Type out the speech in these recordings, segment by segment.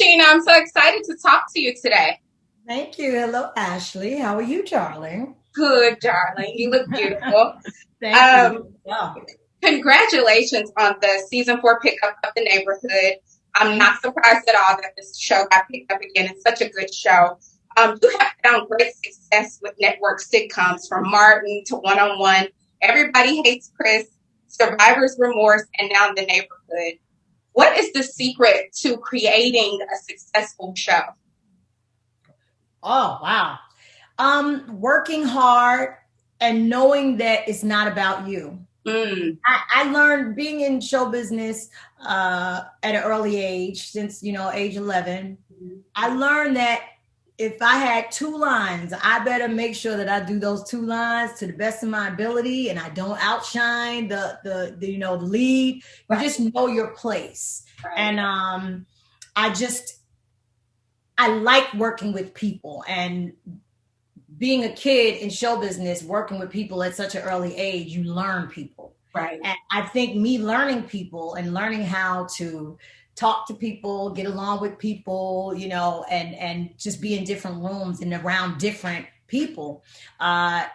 Sheena. I'm so excited to talk to you today. Thank you. Hello, Ashley. How are you, darling? Good, darling. You look beautiful. Thank you. Um, Yeah. Congratulations on the season 4 pickup of The Neighborhood. I'm Thank not surprised at all that this show got picked up again. It's such a good show. You have found great success with network sitcoms from Martin to One on One. Everybody Hates Chris, Survivor's Remorse, and now The Neighborhood. What is the secret to creating a successful show? Oh, wow. Working hard and knowing that it's not about you. Mm, I learned being in show business at an early age, since age 11. I learned that if I had two lines, I better make sure that I do those two lines to the best of my ability, and I don't outshine the lead. You right, just know your place, right. and I just I like working with people, and being a kid in show business, working with people at such an early age, you learn people. Right. And I think me learning people and learning how to talk to people, get along with people, and just be in different rooms and around different people,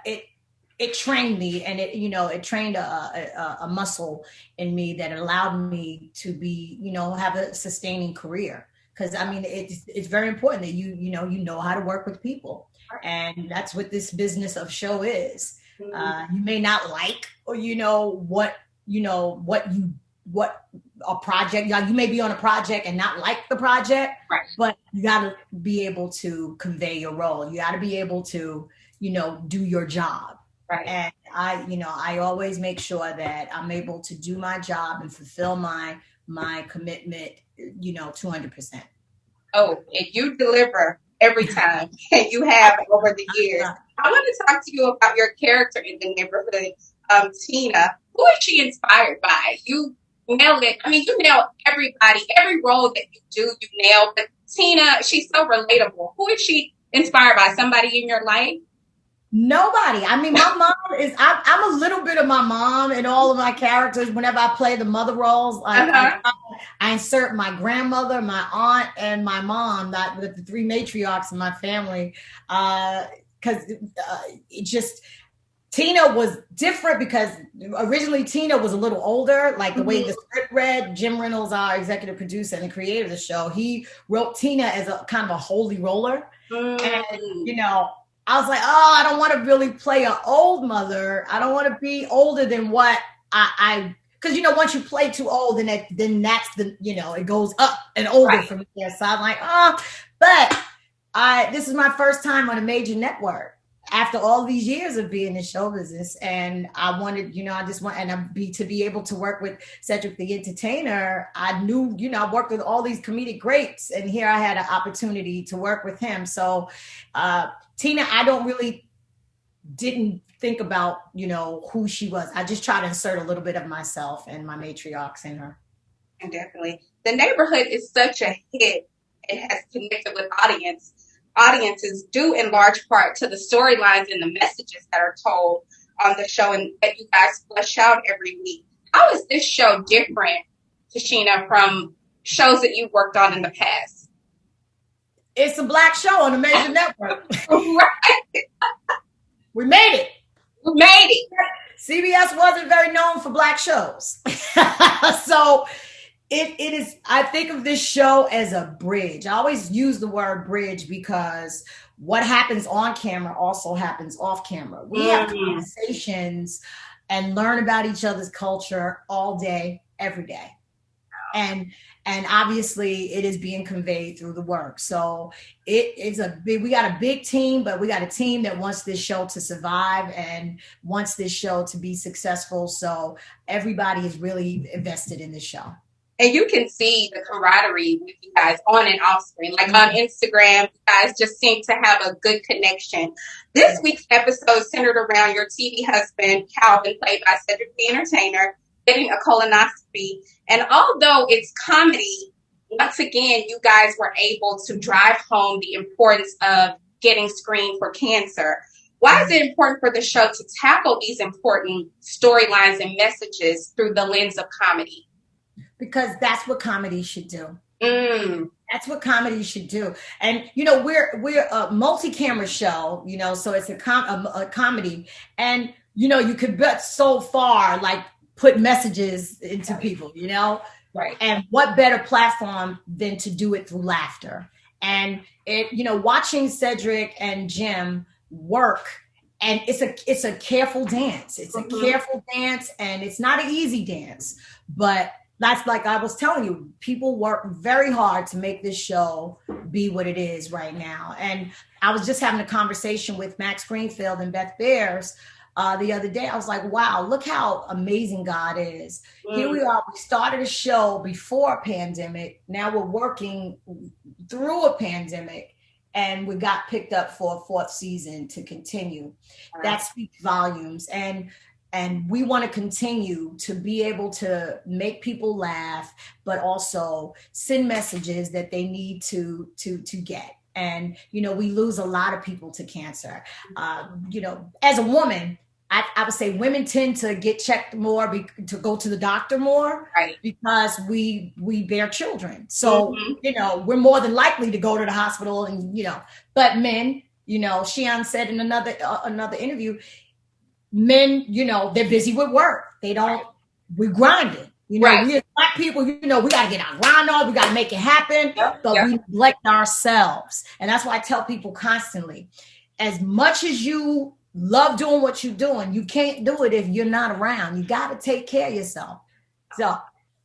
it trained me, and it trained a muscle in me that allowed me to be, have a sustaining career. Because I mean, it's very important that you know how to work with people, and that's what this business of show is. You may not like, or what a project, like you may be on a project and not like the project, Right. but you got to be able to convey your role. You got to be able to do your job. Right. And I always make sure that I'm able to do my job and fulfill my commitment 200%. Oh, and you deliver every time, and you have over the years. I want to talk to you about your character in The Neighborhood, Tina. Who is she inspired by? You nailed it. I mean, you nail everybody, every role that you do, you nail. But Tina, she's so relatable. Who is she inspired by? Somebody in your life? Nobody. I mean, my mom is. I'm a little bit of my mom in all of my characters. Whenever I play the mother roles, Uh-huh. I insert my grandmother, my aunt, and my mom. That the three matriarchs in my family. Because it just Tina was different, because originally Tina was a little older. Like the way Mhm. the script read, Jim Reynolds, our executive producer and the creator of the show, he wrote Tina as a kind of a holy roller. And, Mm. I was like, oh, I don't want to really play an old mother. I don't want to be older than what because once you play too old, then that's it goes up and older Right. from there. So I'm like, oh, but this is my first time on a major network after all these years of being in show business, and I wanted, I just want, and to be able to work with Cedric the Entertainer. I knew, I worked with all these comedic greats, and here I had an opportunity to work with him. So, Tina, I don't really didn't think about, who she was. I just try to insert a little bit of myself and my matriarchs in her. Definitely. The Neighborhood is such a hit. It has connected with audiences due in large part to the storylines and the messages that are told on the show and that you guys flesh out every week. How is this show different, Tashina, from shows that you've worked on in the past? It's a black show on a major network. Right. We made it. You made it. CBS wasn't very known for black shows. So it is, I think of this show as a bridge. I always use the word bridge because what happens on camera also happens off camera. We have Mm, conversations and learn about each other's culture all day, every day. And obviously it is being conveyed through the work. So we got a big team, but we got a team that wants this show to survive and wants this show to be successful. So everybody is really invested in this show. and you can see the camaraderie with you guys on and off screen. Like on Instagram, you guys just seem to have a good connection. This week's episode centered around your TV husband, Calvin, played by Cedric the Entertainer, getting a colonoscopy. And although it's comedy, once again, you guys were able to drive home the importance of getting screened for cancer. Why is it important for the show to tackle these important storylines and messages through the lens of comedy? Because that's what comedy should do. Mm. That's what comedy should do. And we're a multi-camera show, so it's a comedy, and you could bet so far, like, put messages into people, Right. and what better platform than to do it through laughter. And watching Cedric and Jim work, and it's a careful dance. It's a careful dance, and it's not an easy dance, but that's, like I was telling you, people work very hard to make this show be what it is right now. And I was just having a conversation with Max Greenfield and Beth Bears the other day. I was like, wow, look how amazing God is. Here we are. We started a show before a pandemic. Now we're working through a pandemic, and we got picked up for a fourth season to continue. Wow. That speaks volumes. And we want to continue to be able to make people laugh, but also send messages that they need to get. And, we lose a lot of people to cancer. As a woman, I would say women tend to get checked more, to go to the doctor more, right, because we bear children. So, we're more than likely to go to the hospital, and, but men, Shion said in another interview, men, they're busy with work. They don't, we're grinding. Right. We as Black people, we got to get our grind on, we got to make it happen, but we neglect ourselves. And that's why I tell people constantly, as much as you love doing what you're doing, you can't do it if you're not around. You got to take care of yourself. So,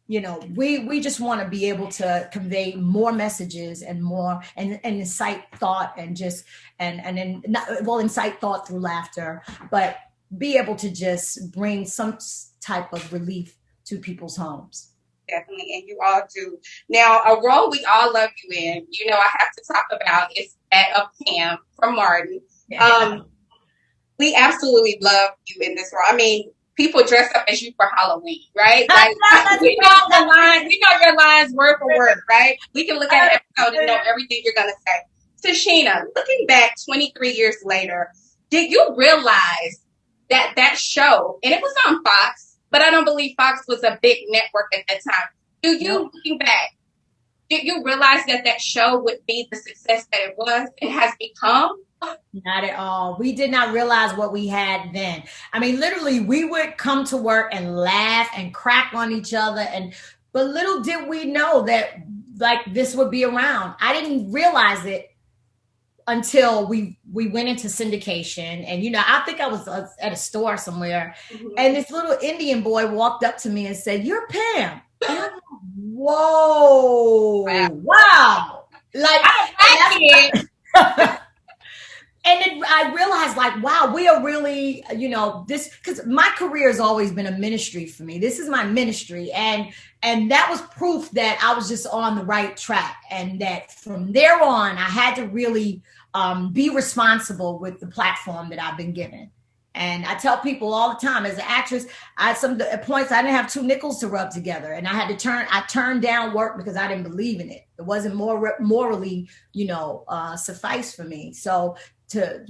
we just want to be able to convey more messages and more, and incite thought, and just, incite thought through laughter, but be able to just bring some type of relief to people's homes. Definitely, and you all do. Now, a role we all love you in, I have to talk about, is that of Pam from Martin. Yeah. We absolutely love you in this role. I mean, people dress up as you for Halloween, right? Like, we know your lines word for word, right? We can look at an episode and know everything you're going to say. Tichina, looking back 23 years later, did you realize that show, and it was on Fox, but I don't believe Fox was a big network at that time. Looking back, did you realize that show would be the success that it was and has become? Not at all. We did not realize what we had then. I mean, literally, we would come to work and laugh and crack on each other, but little did we know that, like, this would be around. I didn't realize it until we went into syndication. And, I think I was at a store somewhere, and this little Indian boy walked up to me and said, "You're Pam." And I'm like, whoa, wow. Like, and then I realized, like, wow, we are really, this, because my career has always been a ministry for me. This is my ministry. And that was proof that I was just on the right track. And that from there on, I had to really be responsible with the platform that I've been given. And I tell people all the time, as an actress, at some points I didn't have two nickels to rub together, and I turned down work because I didn't believe in it. It wasn't morally, suffice for me. So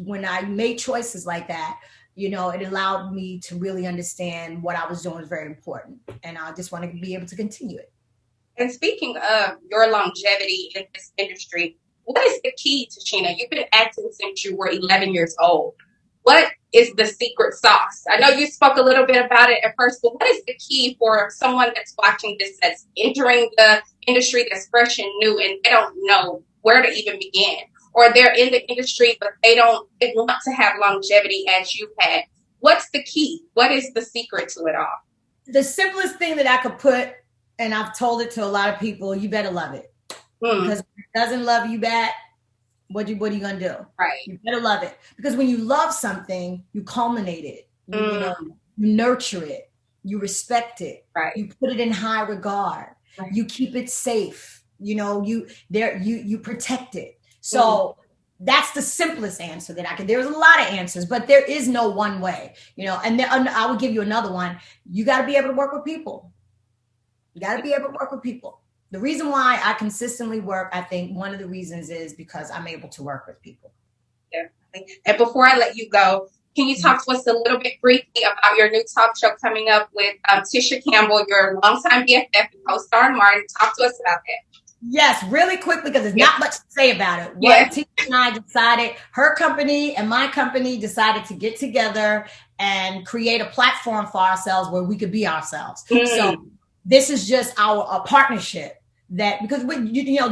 when I made choices like that, it allowed me to really understand what I was doing was very important, and I just want to be able to continue it. And speaking of your longevity in this industry, what is the key, Tichina? You've been acting since you were 11 years old. What is the secret sauce? I know you spoke a little bit about it at first, but what is the key for someone that's watching this, that's entering the industry, that's fresh and new, and they don't know where to even begin? Or they're in the industry, but they want to have longevity as you've had. What's the key? What is the secret to it all? The simplest thing that I could put, and I've told it to a lot of people, you better love it. Because if it doesn't love you back, what are you going to do? Right. You better love it. Because when you love something, you culminate it. You nurture it. You respect it. Right. You put it in high regard. Right. You keep it safe. You protect it. So that's the simplest answer that I can. There's a lot of answers, but there is no one way, and I will give you another one. You got to be able to work with people. The reason why I consistently work, I think one of the reasons is because I'm able to work with people. Definitely. And before I let you go, can you talk to us a little bit briefly about your new talk show coming up with Tisha Campbell, your longtime BFF and co-star Martin? Talk to us about that. Yes, really quickly, because there's not much to say about it. What Yes. Tia and I decided, her company and my company decided to get together and create a platform for ourselves where we could be ourselves. So Mm. this is just our a partnership that, because we,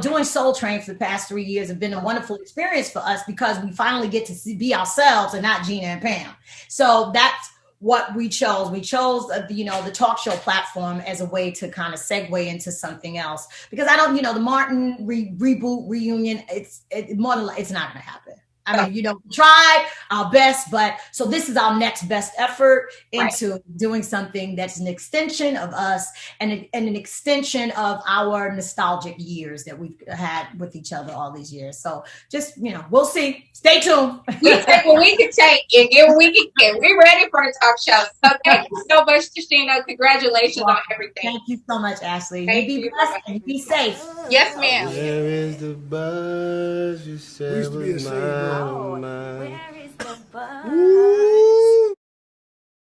doing Soul Train for the past 3 years have been a wonderful experience for us, because we finally get to be ourselves and not Gina and Pam. So that's what we chose. We chose, the talk show platform as a way to kind of segue into something else, because I don't, the Martin reboot reunion, it's more than, it's not going to happen. I mean, we tried our best, but so this is our next best effort Right. into doing something that's an extension of us, and an extension of our nostalgic years that we've had with each other all these years. So just, we'll see. Stay tuned. We take what we can take and get what we can get. We're ready for the talk show. So thank you so much, Tichinia. Congratulations on everything. Thank you so much, Ashley. Thank You be you. blessed and be safe. Yes, ma'am. Where is the buzz you said was mine?